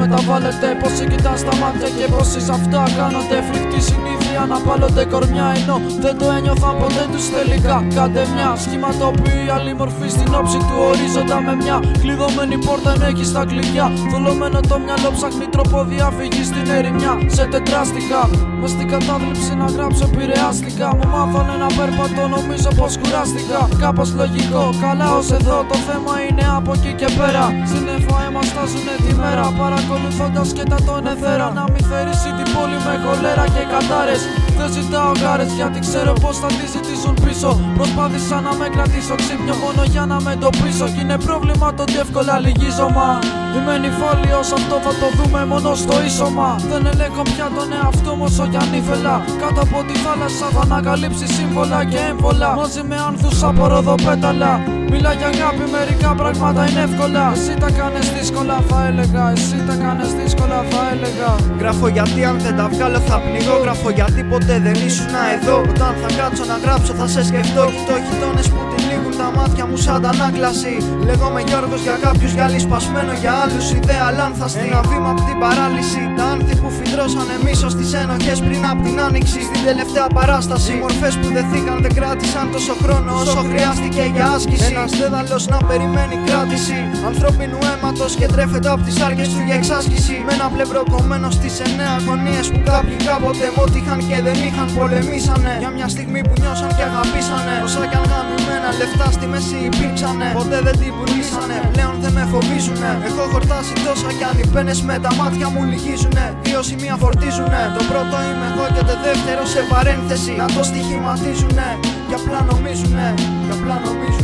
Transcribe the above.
μεταβάλλεται. Πόσοι κοιτάν στα μάτια και πόσοι σε αυτά κάνονται. Φρικτή συνήθεια να πάλλονται κορμιά, ενώ δεν το ένιωθαν ποτέ τους τελικά. Κάντε μια σχηματοποιεί άλλη μορφή στην όψη του ορίζοντα. Με μια κλειδωμένη πόρτα ενέχει στα κλειδιά. Θολωμένο το μυαλό ψάχνει τρόπο διαφυγή στην ερημιά. Σε τετράστιχα, μες στην κατάθλιψη να γράψω επηρεάστηκα. Μου μάθανε να περπατώ, νομίζω πως κουράστηκα. Κάπως λογικό, καλά ως εδώ. Το θέμα είναι από εκεί και πέρα. Σύννεφα εμαστάζουνε τη μέρα, παρακολουθώντας και τα τον εθέρα. Να μην θερήσει την πόλη με χολέρα και κατάρες. Δεν ζητάω γάρες γιατί ξέρω πως θα τη ζητήσουν πίσω. Προσπάθησα να με κρατήσω ξύπνιο μόνο για να με εντοπίσω. Κι είναι πρόβλημα το ότι εύκολα λυγίζω, μα είμαι νυφάλιος, αυτό θα το δούμε μόνο στο ίσωμα. Δεν ελέγχω πια τον εαυτό μου όσο κι αν ήθελα. Κάτω από τη θάλασσα θα ανακαλύψει σύμβολα και έμβολα. Μαζί με άνθους από ροδοπέταλα. Μιλά για αγάπη, μερικά πράγματα είναι εύκολα. Εσύ τα κάνεις δύσκολα θα έλεγα, εσύ τα κάνεις δύσκολα θα έλεγα. Γράφω γιατί αν δεν τα βγάλω θα πνιγώ. Γράφω γιατί ποτέ δεν ήσουν εδώ. Όταν θα κάτσω να γράψω θα σε σκεφτώ. Κοιτώ γειτόνες που τυλίγουν τα μάτια μου σαν τα ανάκλαση. Λέγομαι Γιώργος για κάποιους, γυαλί σπασμένο για άλλους, ιδέα λάνθαστη. Ένα βήμα από την παράλυση. Τα άνθη που φυτρώσανε μίσος στις ενοχές πριν από την άνοιξη. Στην τελευταία παράσταση. Οι μορφές που δεθήκαν δεν κράτησαν τόσο χρόνο όσο χρειάστηκε για άσκηση. Ένας δέδαλος να περιμένει κράτηση ανθρώπινου αίματος και τρέφεται από τις άρκες του για εξάσκηση. Με ένα πλευρό κομμένο στις 9 αγωνίες που κάποιοι κάποτε ό,τι είχαν και δεν είχαν πολεμήσανε. Για μια στιγμή που νιώσαν και αγαπήσανε. Όσα κι αν γαμημένα λεφτά στη μέση υπήρξανε. Ποτέ δεν την πουλήσανε, πλέον δεν με φοβίζουνε. Έχω χορτάσει τόσα κι αν οι πένες με τα μάτια μου λυγίζουνε. Δύο σημεία φορτίζουνε. Το πρώτο είμαι εγώ και το δεύτερο σε παρένθεση. Να το στοιχηματίζουνε. Κι απλά νομίζουνε, κι απλά νομίζουνε.